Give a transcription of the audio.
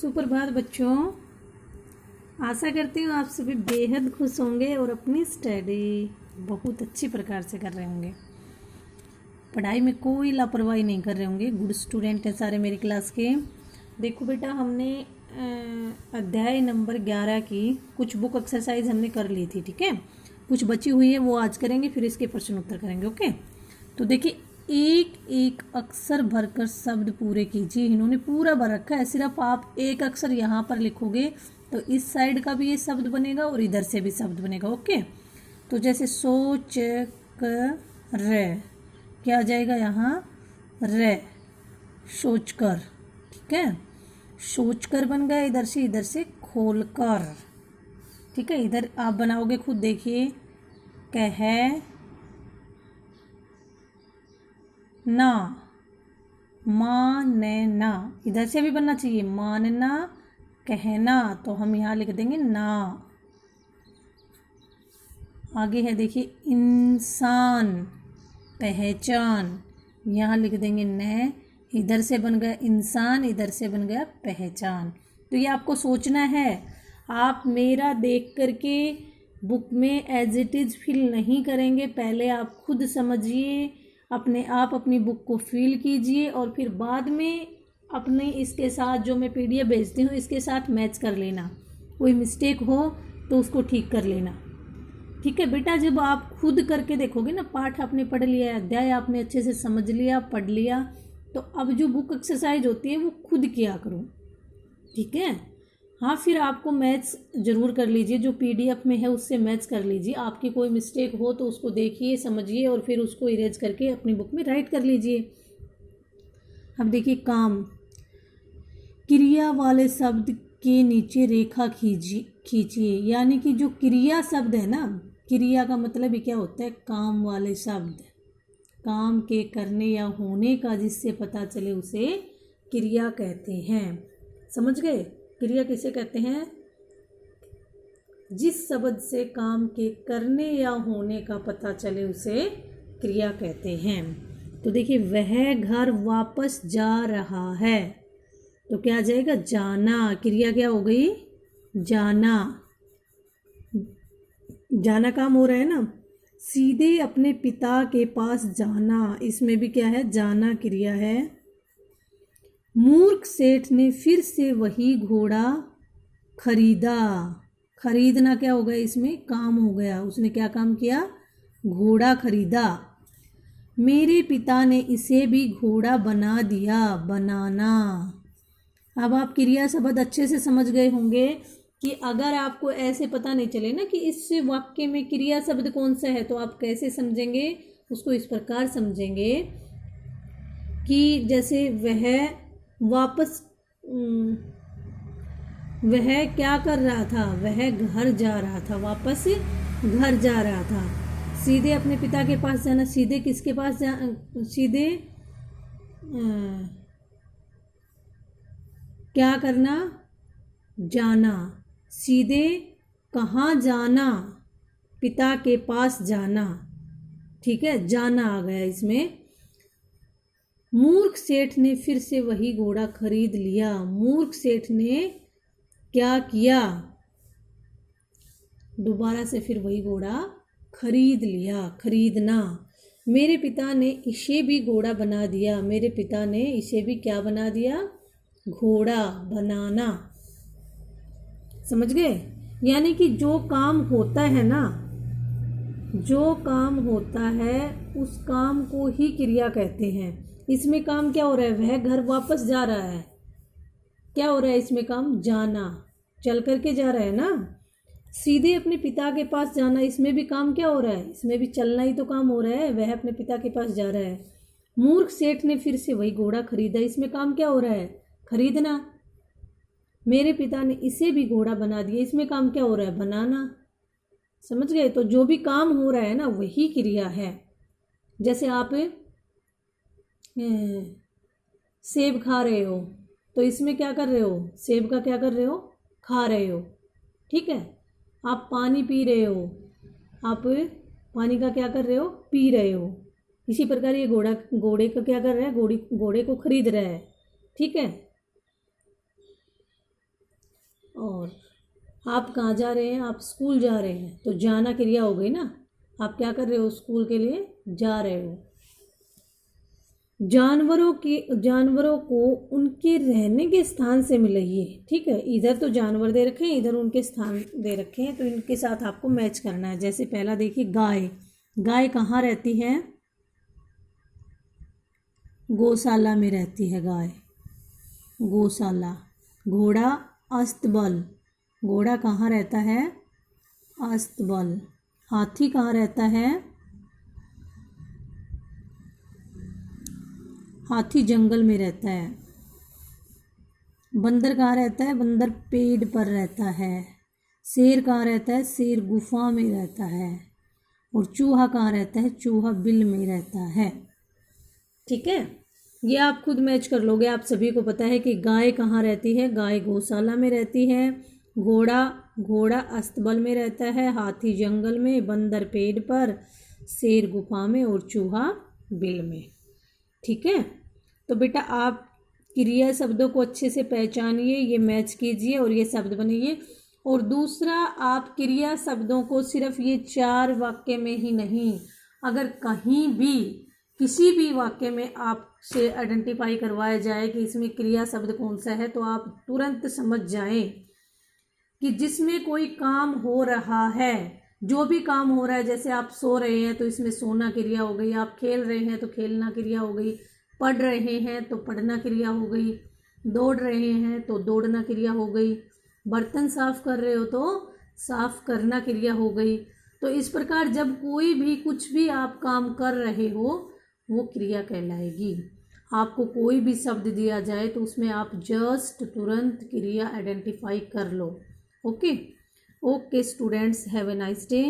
सुप्रभात बच्चों। आशा करती हूँ आप सभी बेहद खुश होंगे और अपनी स्टडी बहुत अच्छी प्रकार से कर रहे होंगे। पढ़ाई में कोई लापरवाही नहीं कर रहे होंगे। गुड स्टूडेंट हैं सारे मेरी क्लास के। देखो बेटा, हमने अध्याय नंबर 11 की कुछ बुक एक्सरसाइज हमने कर ली थी, ठीक है। कुछ बची हुई है वो आज करेंगे, फिर इसके प्रश्न उत्तर करेंगे। ओके, तो देखिए, एक एक अक्षर भरकर शब्द पूरे कीजिए। इन्होंने पूरा भर रखा है, सिर्फ आप एक अक्षर यहाँ पर लिखोगे तो इस साइड का भी ये शब्द बनेगा और इधर से भी शब्द बनेगा। ओके, तो जैसे सोच कर, क्या आ जाएगा यहाँ, रे, सोच कर, ठीक है। सोच कर बन गया, इधर से खोल कर, ठीक है। इधर आप बनाओगे खुद, देखिए, कह ना, मानना, इधर से भी बनना चाहिए, मानना, कहना, तो हम यहाँ लिख देंगे ना। आगे है देखिए, इंसान, पहचान, यहाँ लिख देंगे न। इधर से बन गया इंसान, इधर से बन गया पहचान। तो ये आपको सोचना है। आप मेरा देख करके बुक में एज इट इज़ फिल नहीं करेंगे। पहले आप खुद समझिए, अपने आप अपनी बुक को फिल कीजिए और फिर बाद में अपने इसके साथ जो मैं PDF भेजती हूँ इसके साथ मैच कर लेना। कोई मिस्टेक हो तो उसको ठीक कर लेना, ठीक है बेटा। जब आप खुद करके देखोगे ना, पाठ आपने पढ़ लिया, अध्याय आपने अच्छे से समझ लिया, पढ़ लिया, तो अब जो बुक एक्सरसाइज होती है वो खुद किया करो, ठीक है। हाँ, फिर आपको मैथ्स ज़रूर कर लीजिए, जो PDF में है उससे मैथ्स कर लीजिए। आपकी कोई मिस्टेक हो तो उसको देखिए, समझिए और फिर उसको इरेज करके अपनी बुक में राइट कर लीजिए। अब देखिए, काम, क्रिया वाले शब्द के नीचे रेखा खींचिए। यानी कि जो क्रिया शब्द है ना, क्रिया का मतलब ही क्या होता है, काम वाले शब्द, काम के करने या होने का जिससे पता चले उसे क्रिया कहते हैं। समझ गए, क्रिया किसे कहते हैं, जिस शब्द से काम के करने या होने का पता चले उसे क्रिया कहते हैं। तो देखिए, वह घर वापस जा रहा है, तो क्या आ जाएगा, जाना। क्रिया क्या हो गई, जाना। जाना काम हो रहा है ना। सीधे अपने पिता के पास जाना, इसमें भी क्या है, जाना क्रिया है। मूर्ख सेठ ने फिर से वही घोड़ा खरीदा। खरीदना क्या हो गया, इसमें काम हो गया। उसने क्या काम किया, घोड़ा खरीदा। मेरे पिता ने इसे भी घोड़ा बना दिया, बनाना। अब आप क्रिया शब्द अच्छे से समझ गए होंगे कि अगर आपको ऐसे पता नहीं चले ना कि इस वाक्य में क्रिया शब्द कौन सा है, तो आप कैसे समझेंगे उसको, इस प्रकार समझेंगे कि जैसे वह क्या कर रहा था, वह घर जा रहा था, वापस घर जा रहा था। सीधे अपने पिता के पास जाना, सीधे किसके पास सीधे क्या करना, जाना। सीधे कहाँ जाना, पिता के पास जाना, ठीक है, जाना आ गया इसमें। मूर्ख सेठ ने फिर से वही घोड़ा खरीद लिया। मूर्ख सेठ ने क्या किया, दोबारा से फिर वही घोड़ा खरीद लिया, खरीदना। मेरे पिता ने इसे भी घोड़ा बना दिया। मेरे पिता ने इसे भी क्या बना दिया, घोड़ा, बनाना। समझ गए। यानी कि जो काम होता है ना, जो काम होता है उस काम को ही क्रिया कहते हैं। इसमें काम क्या हो रहा है, वह घर वापस जा रहा है, क्या हो रहा है इसमें काम, जाना, चल करके जा रहा है ना। सीधे अपने पिता के पास जाना, इसमें भी काम क्या हो रहा है, इसमें भी चलना ही तो काम हो रहा है, वह अपने पिता के पास जा रहा है। मूर्ख सेठ ने फिर से वही घोड़ा खरीदा, इसमें काम क्या हो रहा है, खरीदना। मेरे पिता ने इसे भी घोड़ा बना दिया, इसमें काम क्या हो रहा है, बनाना। समझ गए। तो जो भी काम हो रहा है ना वही क्रिया है। जैसे आप सेब खा रहे हो, तो इसमें क्या कर रहे हो, सेब का क्या कर रहे हो, खा रहे हो, ठीक है। आप पानी पी रहे हो, आप पानी का क्या कर रहे हो, पी रहे हो। इसी प्रकार ये घोड़े का क्या कर रहा है, घोड़े को खरीद रहा है, ठीक है। और आप कहाँ जा रहे हैं? आप स्कूल जा रहे हैं, तो जाना क्रिया हो गई ना। आप क्या कर रहे हो? स्कूल के लिए जा रहे हो। जानवरों को उनके रहने के स्थान से मिलाइए। ठीक है, इधर तो जानवर दे रखे हैं, इधर उनके स्थान दे रखे हैं, तो इनके साथ आपको मैच करना है। जैसे पहला देखिए, गाय। गाय कहाँ रहती है? गौशाला में रहती है गाय, गौशाला। घोड़ा, अस्तबल। घोड़ा कहाँ रहता है? अस्तबल। हाथी कहाँ रहता है? हाथी जंगल में रहता है। बंदर कहाँ रहता है? बंदर पेड़ पर रहता है। शेर कहाँ रहता है? शेर गुफा में रहता है। और चूहा कहाँ रहता है? चूहा बिल में रहता है। ठीक है, ये आप खुद मैच कर लोगे। आप सभी को पता है कि गाय कहाँ रहती है? गाय गौशाला में रहती है। घोड़ा अस्तबल में रहता है। हाथी जंगल में, बंदर पेड़ पर, शेर गुफा में और चूहा बिल में। ठीक है, तो बेटा आप क्रिया शब्दों को अच्छे से पहचानिए, ये मैच कीजिए और ये शब्द बनाइए। और दूसरा, आप क्रिया शब्दों को सिर्फ ये 4 वाक्य में ही नहीं, अगर कहीं भी किसी भी वाक्य में आपसे आइडेंटिफाई करवाया जाए कि इसमें क्रिया शब्द कौन सा है, तो आप तुरंत समझ जाएं कि जिसमें कोई काम हो रहा है, जो भी काम हो रहा है, जैसे आप सो रहे हैं तो इसमें सोना क्रिया हो गई, आप खेल रहे हैं तो खेलना क्रिया हो गई, पढ़ रहे हैं तो पढ़ना क्रिया हो गई, दौड़ रहे हैं तो दौड़ना क्रिया हो गई, बर्तन साफ कर रहे हो तो साफ करना क्रिया हो गई। तो इस प्रकार जब कोई भी कुछ भी आप काम कर रहे हो, वो क्रिया कहलाएगी। आपको कोई भी शब्द दिया जाए तो उसमें आप जस्ट तुरंत क्रिया आइडेंटिफाई कर लो। Okay okay students, have a nice day.